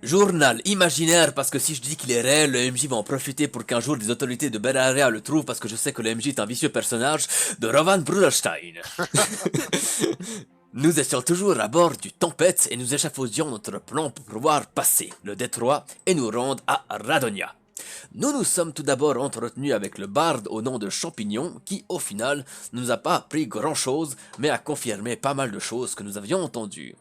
Journal imaginaire, parce que si je dis qu'il est réel, le MJ va en profiter pour qu'un jour des autorités de Bel-Area le trouvent, parce que je sais que le MJ est un vicieux personnage de Rovan Bruderstein. Nous étions toujours à bord du Tempête et nous échafaudions notre plan pour pouvoir passer le détroit et nous rendre à Radonia. Nous nous sommes tout d'abord entretenus avec le barde au nom de Champignon, qui au final ne nous a pas appris grand chose, mais a confirmé pas mal de choses que nous avions entendues.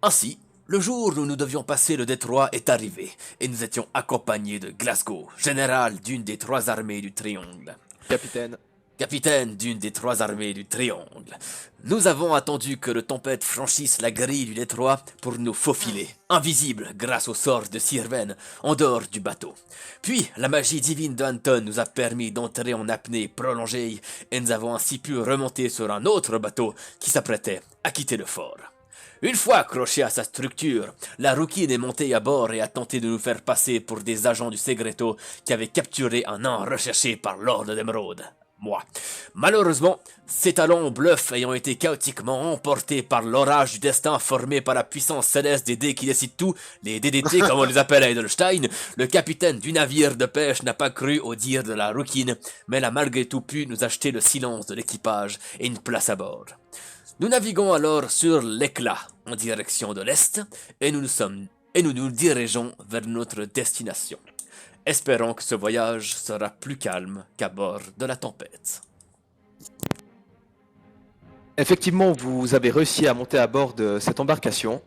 Ainsi, le jour où nous devions passer le détroit est arrivé, et nous étions accompagnés de Glasgow, général d'une des trois armées du Triangle. Capitaine. Capitaine d'une des trois armées du Triangle. Nous avons attendu que le tempête franchisse la grille du détroit pour nous faufiler, invisibles grâce au sort de Sirven, en dehors du bateau. Puis, la magie divine d'Anton nous a permis d'entrer en apnée prolongée, et nous avons ainsi pu remonter sur un autre bateau qui s'apprêtait à quitter le fort. Une fois accroché à sa structure, la rouquine est montée à bord et a tenté de nous faire passer pour des agents du Segreto qui avaient capturé un nain recherché par Lord d'Emeraude. Moi. Malheureusement, ces talons bluffs ayant été chaotiquement emportés par l'orage du destin formé par la puissance céleste des dés qui décident tout, les DDT comme on les appelle à Edelstein, le capitaine du navire de pêche n'a pas cru au dire de la rouquine, mais elle a malgré tout pu nous acheter le silence de l'équipage et une place à bord. Nous naviguons alors sur l'éclat en direction de l'est et nous nous dirigeons vers notre destination. Espérons que ce voyage sera plus calme qu'à bord de la tempête. Effectivement, vous avez réussi à monter à bord de cette embarcation.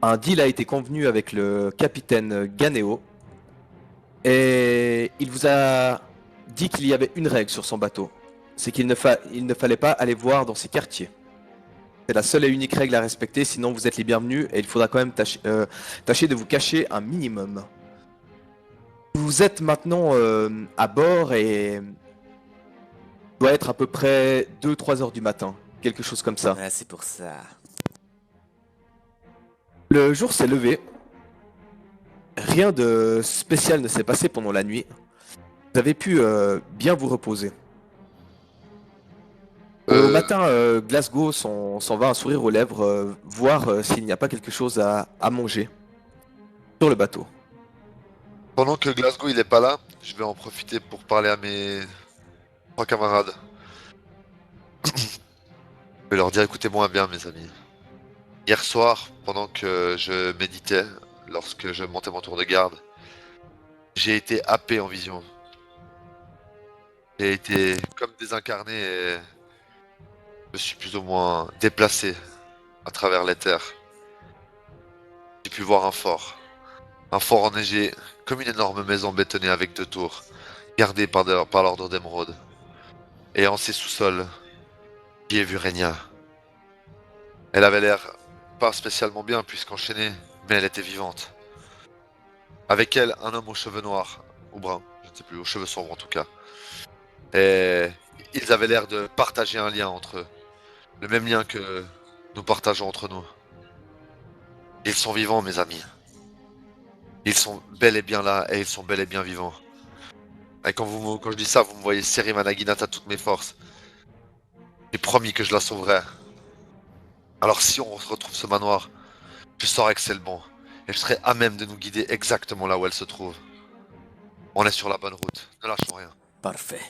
Un deal a été convenu avec le capitaine Ganeo. Et il vous a dit qu'il y avait une règle sur son bateau. C'est qu'il il ne fallait pas aller voir dans ses quartiers. C'est la seule et unique règle à respecter, sinon vous êtes les bienvenus et il faudra quand même tâcher de vous cacher un minimum. Vous êtes maintenant à bord et il doit être à peu près 2-3 heures du matin, quelque chose comme ça. Ah, c'est pour ça. Le jour s'est levé, rien de spécial ne s'est passé pendant la nuit. Vous avez pu bien vous reposer. Au Euh, matin, Glasgow s'en va un sourire aux lèvres, voir s'il n'y a pas quelque chose à manger sur le bateau. Pendant que Glasgow il est pas là, je vais en profiter pour parler à mes trois camarades. Je vais leur dire écoutez-moi bien mes amis. Hier soir, pendant que je méditais, lorsque je montais mon tour de garde, j'ai été happé en vision. J'ai été comme désincarné et je me suis plus ou moins déplacé à travers les terres. J'ai pu voir un fort. Un fort enneigé, comme une énorme maison bétonnée avec deux tours, gardée par l'ordre d'Émeraude. Et en ses sous-sols, j'y ai vu Régna. Elle avait l'air pas spécialement bien puisqu'enchaînée, mais elle était vivante. Avec elle, un homme aux cheveux noirs, ou bruns, je ne sais plus, aux cheveux sombres en tout cas. Et ils avaient l'air de partager un lien entre eux. Le même lien que nous partageons entre nous. Ils sont vivants, mes amis. Ils sont bel et bien là et ils sont bel et bien vivants. Et quand je dis ça, vous me voyez serrer ma naginata à toutes mes forces. J'ai promis que je la sauverais. Alors si on retrouve ce manoir, je saurai que c'est le bon. Et je serai à même de nous guider exactement là où elle se trouve. On est sur la bonne route. Ne lâchons rien. Parfait.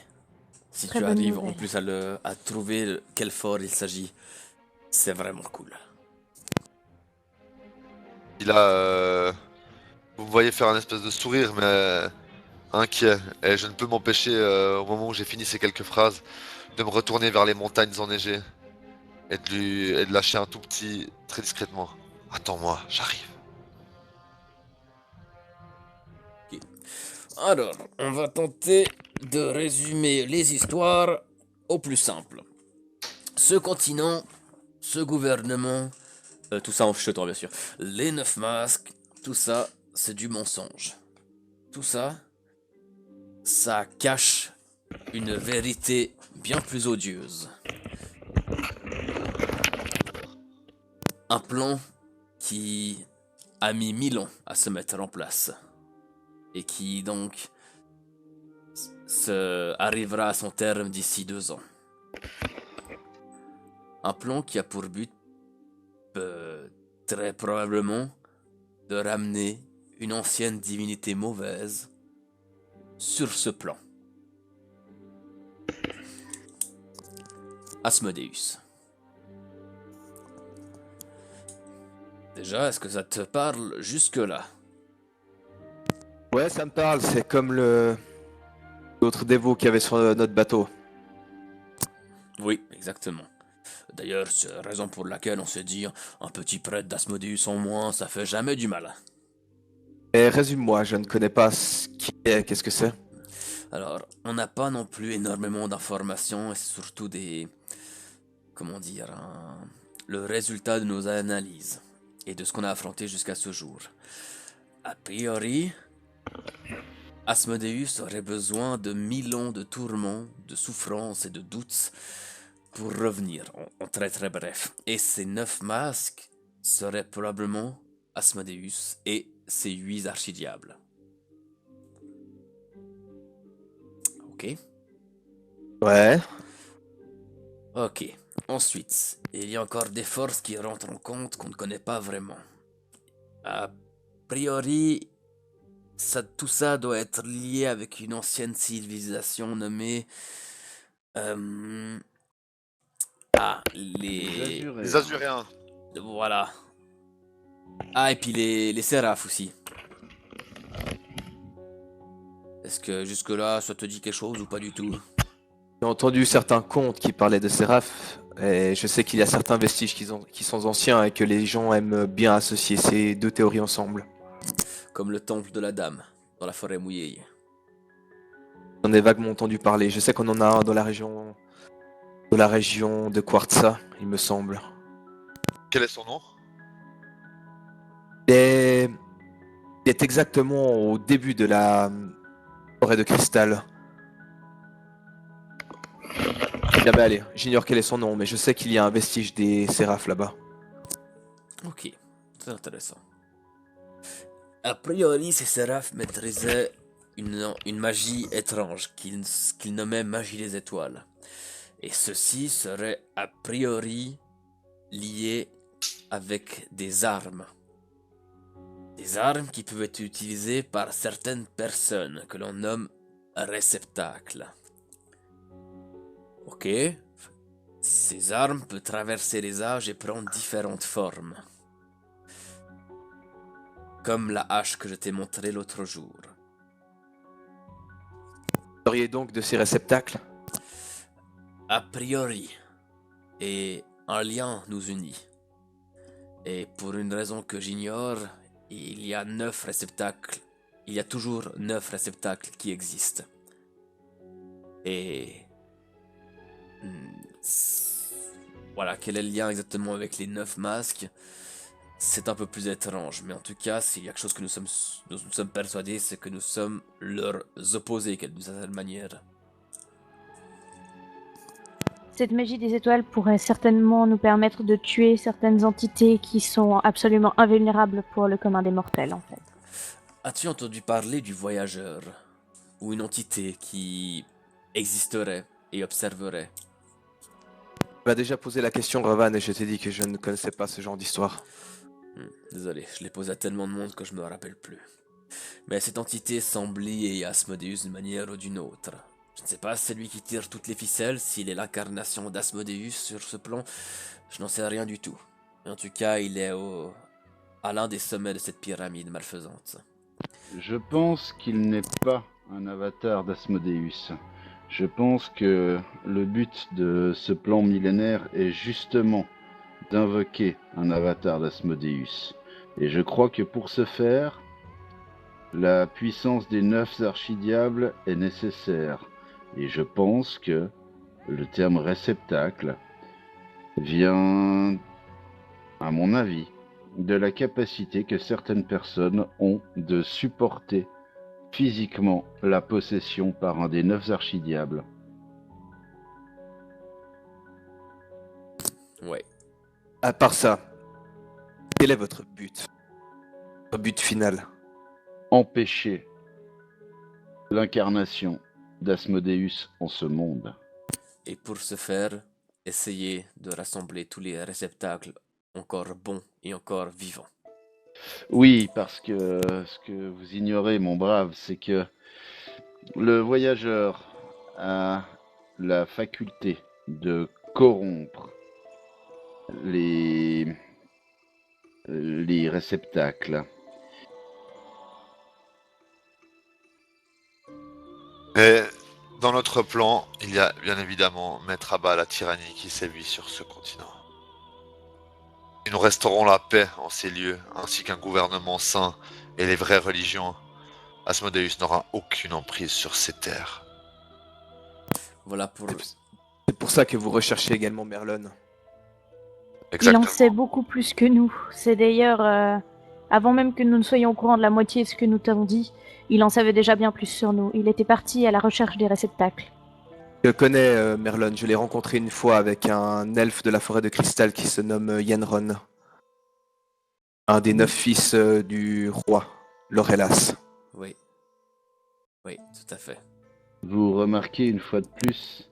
Si Très tu bonne arrives en nouvelle. plus à trouver quel fort il s'agit, c'est vraiment cool. Il a... Vous me voyez faire un espèce de sourire, mais inquiet. Et je ne peux m'empêcher, au moment où j'ai fini ces quelques phrases, de me retourner vers les montagnes enneigées et de lâcher un tout petit, très discrètement. Attends-moi, j'arrive. Ok. Alors, on va tenter de résumer les histoires au plus simple. Ce continent, ce gouvernement, tout ça en chuchotant bien sûr, les 9 masques, tout ça, c'est du mensonge. Tout ça, ça cache une vérité bien plus odieuse. Un plan qui a mis 1000 ans à se mettre en place. Et qui donc arrivera à son terme d'ici 2 ans. Un plan qui a pour but, très probablement, de ramener une ancienne divinité mauvaise sur ce plan. Asmodeus. Déjà, est-ce que ça te parle jusque-là? Ouais, ça me parle, c'est comme l'autre dévot qu'il y avait sur notre bateau. Oui, exactement. D'ailleurs, c'est la raison pour laquelle on se dit un petit prêtre d'Asmodeus en moins, ça fait jamais du mal. Et résume-moi, je ne connais pas ce qui est, qu'est-ce que c'est? Alors, on n'a pas non plus énormément d'informations et c'est surtout des... Comment dire... le résultat de nos analyses et de ce qu'on a affronté jusqu'à ce jour. A priori, Asmodeus aurait besoin de 1000 ans de tourments, de souffrances et de doutes pour revenir, en très très bref. Et ces 9 masques seraient probablement Asmodeus et ses 8 archidiables. Ok. Ouais. Ok. Ensuite, il y a encore des forces qui rentrent en compte qu'on ne connaît pas vraiment. A priori, tout ça doit être lié avec une ancienne civilisation nommée... euh, les... Les Azuréens. Voilà. Ah, et puis les séraphes aussi. Est-ce que jusque-là, ça te dit quelque chose ou pas du tout? J'ai entendu certains contes qui parlaient de Séraph, et je sais qu'il y a certains vestiges qui sont anciens et que les gens aiment bien associer ces deux théories ensemble. Comme le temple de la dame, dans la forêt mouillée. J'en ai vaguement entendu parler. Je sais qu'on en a un dans la région de Quartza, il me semble. Quel est son nom? Et il est exactement au début de la forêt de cristal. Jamais allé. J'ignore quel est son nom, mais je sais qu'il y a un vestige des séraphes là-bas. Ok, c'est intéressant. A priori, ces séraphes maîtrisaient une magie étrange qu'ils nommaient magie des étoiles. Et ceci serait a priori lié avec des armes. Des armes qui peuvent être utilisées par certaines personnes que l'on nomme réceptacles. Ok. Ces armes peuvent traverser les âges et prendre différentes formes. Comme la hache que je t'ai montrée l'autre jour. Vous auriez donc de ces réceptacles? A priori. Et un lien nous unit. Et pour une raison que j'ignore, il y a 9 réceptacles. Il y a toujours 9 réceptacles qui existent. Et... voilà, quel est le lien exactement avec les 9 masques? C'est un peu plus étrange, mais en tout cas, s'il y a quelque chose que nous sommes persuadés, c'est que nous sommes leurs opposés, d'une certaine manière. Cette magie des étoiles pourrait certainement nous permettre de tuer certaines entités qui sont absolument invulnérables pour le commun des mortels, en fait. As-tu entendu parler du voyageur? Ou une entité qui existerait et observerait? Tu m'as déjà posé la question, Revan, et je t'ai dit que je ne connaissais pas ce genre d'histoire. Désolé, je l'ai posé à tellement de monde que je me rappelle plus. Mais cette entité semble liée à Asmodeus d'une manière ou d'une autre. Je ne sais pas si c'est lui qui tire toutes les ficelles, s'il est l'incarnation d'Asmodeus sur ce plan, je n'en sais rien du tout. Mais en tout cas, il est à l'un des sommets de cette pyramide malfaisante. Je pense qu'il n'est pas un avatar d'Asmodeus. Je pense que le but de ce plan millénaire est justement d'invoquer un avatar d'Asmodeus. Et je crois que pour ce faire, la puissance des 9 archidiables est nécessaire. Et je pense que le terme réceptacle vient, à mon avis, de la capacité que certaines personnes ont de supporter physiquement la possession par un des 9 archidiables. Ouais. À part ça, quel est votre but? Votre but final? Empêcher l'incarnation d'Asmodeus en ce monde. Et pour ce faire, essayer de rassembler tous les réceptacles encore bons et encore vivants. Oui, parce que ce que vous ignorez, mon brave, c'est que le voyageur a la faculté de corrompre les, les réceptacles. Et dans notre plan, il y a bien évidemment mettre à bas la tyrannie qui sévit sur ce continent. Et nous restaurons la paix en ces lieux, ainsi qu'un gouvernement sain et les vraies religions. Asmodeus n'aura aucune emprise sur ces terres. Voilà pour... C'est pour ça que vous recherchez également Merlon. Il Exactement. en sait beaucoup plus que nous. C'est d'ailleurs, avant même que nous ne soyons au courant de la moitié de ce que nous t'avons dit, il en savait déjà bien plus sur nous. Il était parti à la recherche des réceptacles. Je connais Merlon, je l'ai rencontré une fois avec un elfe de la forêt de cristal qui se nomme Yenron. Un des 9 fils du roi, Lorelas. Oui. Oui, tout à fait. Vous remarquez une fois de plus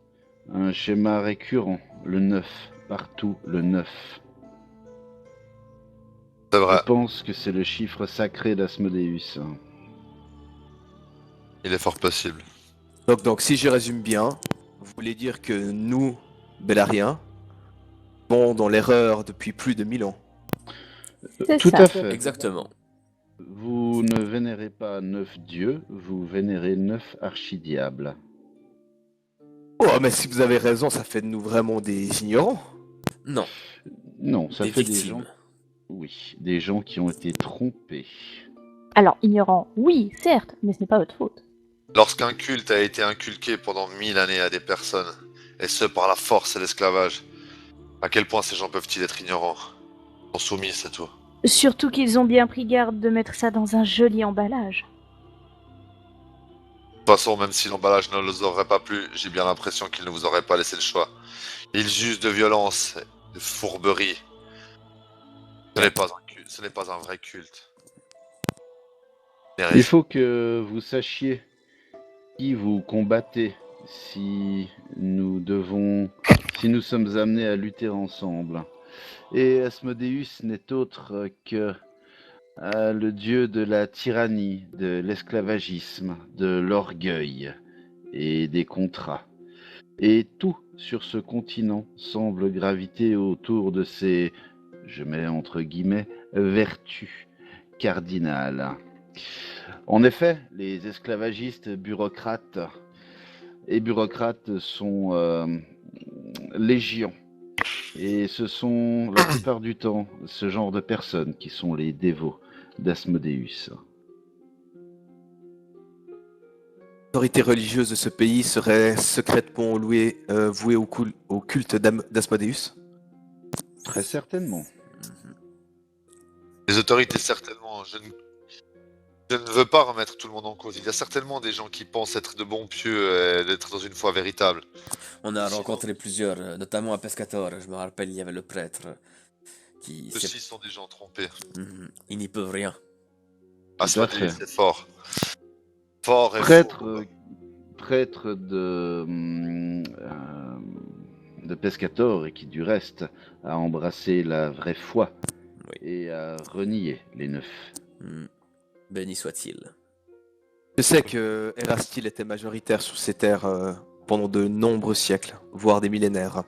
un schéma récurrent, le 9, partout le 9. C'est vrai, Je pense que c'est le chiffre sacré d'Asmodeus. il est fort possible. Donc si je résume bien, vous voulez dire que nous, Bellariens, sommes dans l'erreur depuis plus de 1000 ans. C'est Tout ça. à fait. Exactement. Vous ne vénérez pas 9 dieux, vous vénérez 9 archidiables. Oh, mais si vous avez raison, ça fait de nous vraiment des ignorants. Non, Non, ça des fait des victimes. gens. Oui, des gens qui ont été trompés. Alors, ignorant, oui, certes, mais ce n'est pas votre faute. Lorsqu'un culte a été inculqué pendant 1000 années à des personnes, et ce par la force et l'esclavage, à quel point ces gens peuvent-ils être ignorants? Ils sont soumis, c'est tout. Surtout qu'ils ont bien pris garde de mettre ça dans un joli emballage. De toute façon, même si l'emballage ne les aurait pas plu, j'ai bien l'impression qu'ils ne vous auraient pas laissé le choix. Ils usent de violence, de fourberie. Ce n'est pas un culte, ce n'est pas un vrai culte. Il faut que vous sachiez qui vous combattez si nous sommes amenés à lutter ensemble. Et Asmodeus n'est autre que le dieu de la tyrannie, de l'esclavagisme, de l'orgueil et des contrats. Et tout sur ce continent semble graviter autour de ces, je mets entre guillemets, vertus cardinales. En effet, les esclavagistes bureaucrates sont légion. Et ce sont la plupart du temps ce genre de personnes qui sont les dévots d'Asmodeus. L'autorité religieuse de ce pays serait secrètement vouée au culte d'Asmodeus. Très certainement. Les autorités, certainement. Je ne veux pas remettre tout le monde en cause. Il y a certainement des gens qui pensent être de bons pieux et d'être dans une foi véritable. On a Sinon- rencontré plusieurs, notamment à Pescator. Je me rappelle, il y avait le prêtre qui... Ceux-ci sont des gens trompés. Ils n'y peuvent rien. Asmodeus fait. est fort. Fort et Prêtre, fort. prêtre de Pescator et qui du reste a embrassé la vraie foi Oui. et a renié les 9. Béni soit-il. Je sais que Erastil était majoritaire sur ces terres pendant de nombreux siècles, voire des millénaires.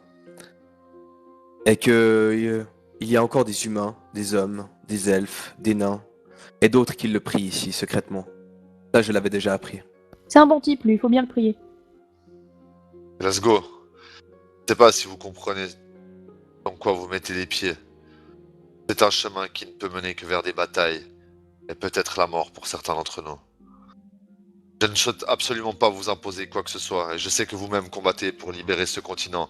Et que il y a encore des humains, des hommes, des elfes, des nains, et d'autres qui le prient ici secrètement. Ça, je l'avais déjà appris. C'est un bon type, lui, il faut bien le prier. Let's go. Je sais pas si vous comprenez dans quoi vous mettez les pieds. C'est un chemin qui ne peut mener que vers des batailles, et peut-être la mort pour certains d'entre nous. Je ne souhaite absolument pas vous imposer quoi que ce soit, et je sais que vous-même combattez pour libérer ce continent.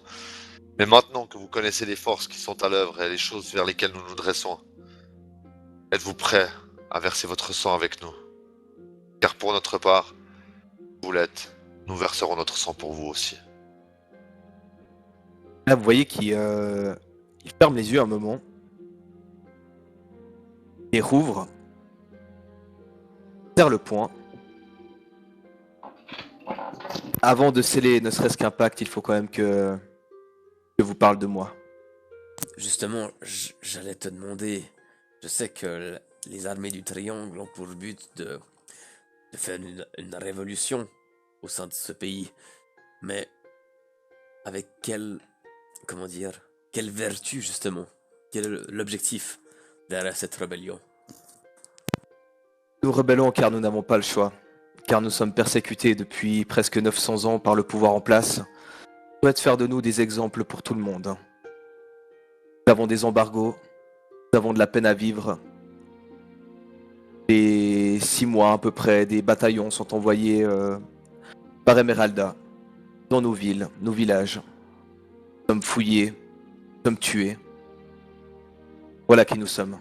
Mais maintenant que vous connaissez les forces qui sont à l'œuvre et les choses vers lesquelles nous nous dressons, êtes-vous prêts à verser votre sang avec nous? Car pour notre part, vous l'êtes, nous verserons notre sang pour vous aussi. Là, vous voyez qu'il il ferme les yeux un moment, et rouvre, serre le poing. Avant de sceller ne serait-ce qu'un pacte, il faut quand même que je vous parle de moi. Justement, j'allais te demander, je sais que les armées du Triangle ont pour but de faire une révolution au sein de ce pays. Mais avec comment dire, quelle vertu justement? Quel est l'objectif derrière cette rébellion? Nous rebellons car nous n'avons pas le choix, car nous sommes persécutés depuis presque 900 ans par le pouvoir en place. Ils souhaitent faire de nous des exemples pour tout le monde. Nous avons des embargos, nous avons de la peine à vivre. Et 6 mois à peu près, des bataillons sont envoyés par Emeralda dans nos villes, nos villages. Nous sommes fouillés, nous sommes tués. Voilà qui nous sommes.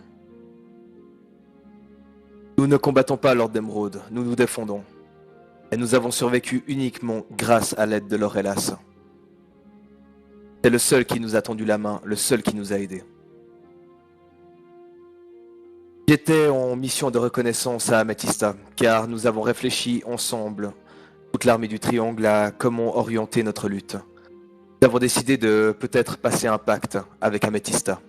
Nous ne combattons pas Lord d'Emeraude, nous nous défendons. Et nous avons survécu uniquement grâce à l'aide de Lorelas. C'est le seul qui nous a tendu la main, le seul qui nous a aidés. J'étais en mission de reconnaissance à Amethysta, car nous avons réfléchi ensemble, toute l'armée du Triangle, à comment orienter notre lutte. Nous avons décidé de peut-être passer un pacte avec Amethysta.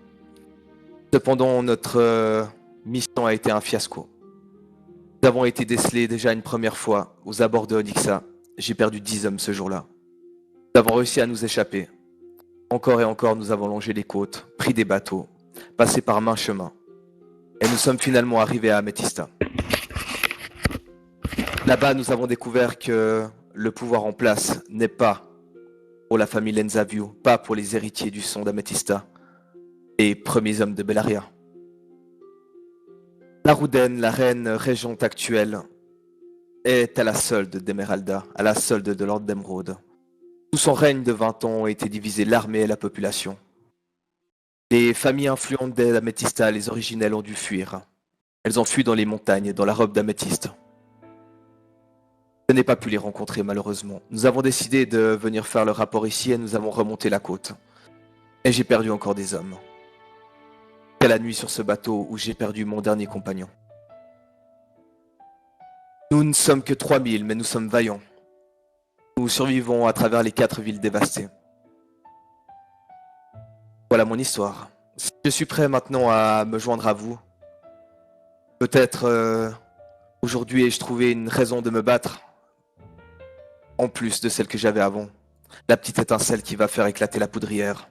Cependant, notre mission a été un fiasco. Nous avons été décelés déjà une première fois aux abords de Onyxa. J'ai perdu 10 hommes ce jour-là. Nous avons réussi à nous échapper. Encore et encore, nous avons longé les côtes, pris des bateaux, passé par maints chemins. Et nous sommes finalement arrivés à Amethysta. Là-bas, nous avons découvert que le pouvoir en place n'est pas pour la famille Lenzaview, pas pour les héritiers du son d'Amethysta, les premiers hommes de Bellaria. Naruden, la reine régente actuelle, est à la solde d'Emeralda, à la solde de Lord d'Emeraude. Sous son règne de 20 ans ont été divisées l'armée et la population. Les familles influentes d'Amethysta, les originelles, ont dû fuir. Elles ont fui dans les montagnes, dans la robe d'Améthyste. Je n'ai pas pu les rencontrer malheureusement. Nous avons décidé de venir faire le rapport ici et nous avons remonté la côte. Et j'ai perdu encore des hommes. C'est la nuit sur ce bateau où j'ai perdu mon dernier compagnon. Nous ne sommes que 3000, mais nous sommes vaillants. Nous survivons à travers les 4 villes dévastées. Voilà mon histoire. Je suis prêt maintenant à me joindre à vous. Peut-être aujourd'hui ai-je trouvé une raison de me battre, en plus de celle que j'avais avant. La petite étincelle qui va faire éclater la poudrière.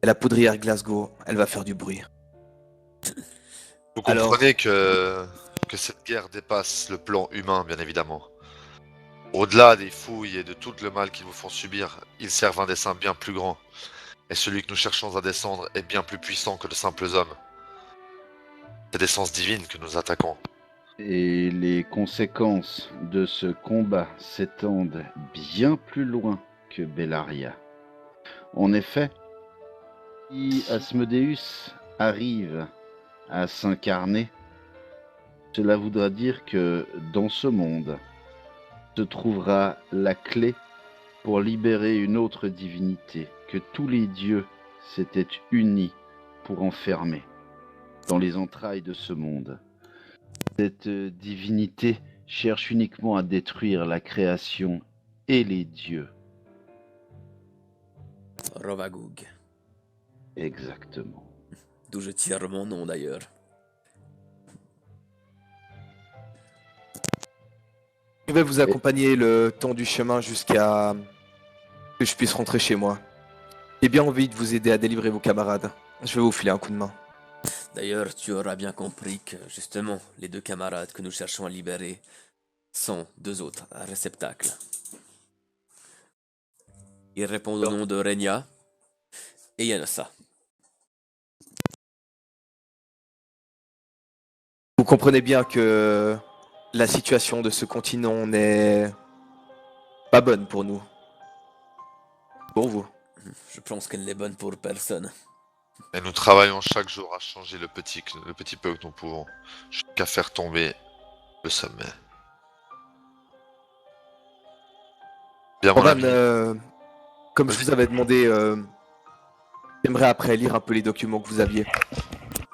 Et la poudrière Glasgow, elle va faire du bruit. Vous Alors- comprenez que cette guerre dépasse le plan humain, bien évidemment. Au-delà des fouilles et de tout le mal qu'ils vous font subir, ils servent un dessein bien plus grand. Et celui que nous cherchons à descendre est bien plus puissant que de simples hommes. C'est d'essence divine que nous attaquons. Et les conséquences de ce combat s'étendent bien plus loin que Bellaria. En effet, si Asmodeus arrive à s'incarner, cela voudra dire que dans ce monde se trouvera la clé pour libérer une autre divinité que tous les dieux s'étaient unis pour enfermer dans les entrailles de ce monde. Cette divinité cherche uniquement à détruire la création et les dieux. Rovagug, Exactement. d'où je tire mon nom d'ailleurs. Je vais vous accompagner le temps du chemin jusqu'à que je puisse rentrer chez moi. J'ai bien envie de vous aider à délivrer vos camarades. Je vais vous filer un coup de main. D'ailleurs, tu auras bien compris que, justement, les 2 camarades que nous cherchons à libérer sont 2 autres réceptacles. Ils répondent au nom de Renia et Yanassa. Vous comprenez bien que la situation de ce continent n'est pas bonne pour nous. Pour vous. Je pense qu'elle n'est bonne pour personne. Et nous travaillons chaque jour à changer le petit peu que nous pouvons, jusqu'à faire tomber le sommet. Bien mon Oran, ami, comme je vous avais demandé, j'aimerais après lire un peu les documents que vous aviez.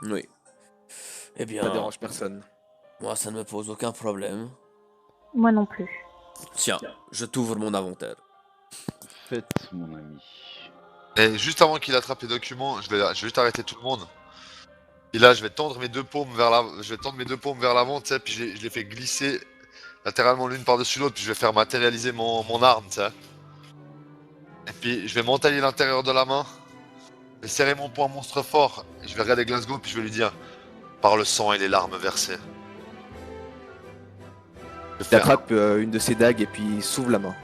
Oui. Eh Ça bien, dérange personne. moi ça ne me pose aucun problème. Moi non plus. Tiens, je t'ouvre mon inventaire. Faites, mon ami. et juste avant qu'il attrape les documents, je vais juste arrêter tout le monde. Et là, je vais tendre mes deux paumes vers l'avant, tu sais, puis je les fais glisser latéralement l'une par-dessus l'autre, puis je vais faire matérialiser mon arme, tu sais. Et puis, je vais m'entailler l'intérieur de la main, je vais serrer mon poing monstre fort, et je vais regarder Glasgow, puis je vais lui dire, par le sang et les larmes versées. Je vais Il faire attrape une de ses dagues et puis il s'ouvre la main.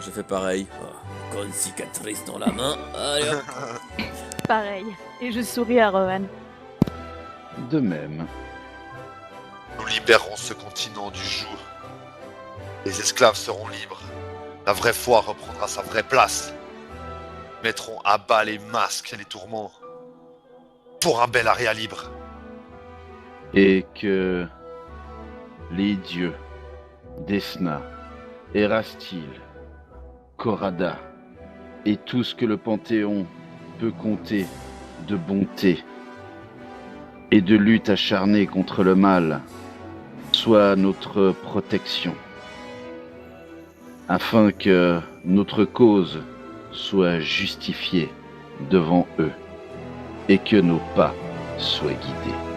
Je fais pareil. Oh, encore une cicatrice dans la main. Allez hop. Pareil. Et je souris à Rohan. De même. Nous libérerons ce continent du joug. Les esclaves seront libres. La vraie foi reprendra sa vraie place. Nous mettrons à bas les masques et les tourments. Pour un bel aria libre. Et que les dieux, Desna, Erastil, Corada, et tout ce que le Panthéon peut compter de bonté et de lutte acharnée contre le mal, soit notre protection, afin que notre cause soit justifiée devant eux et que nos pas soient guidés.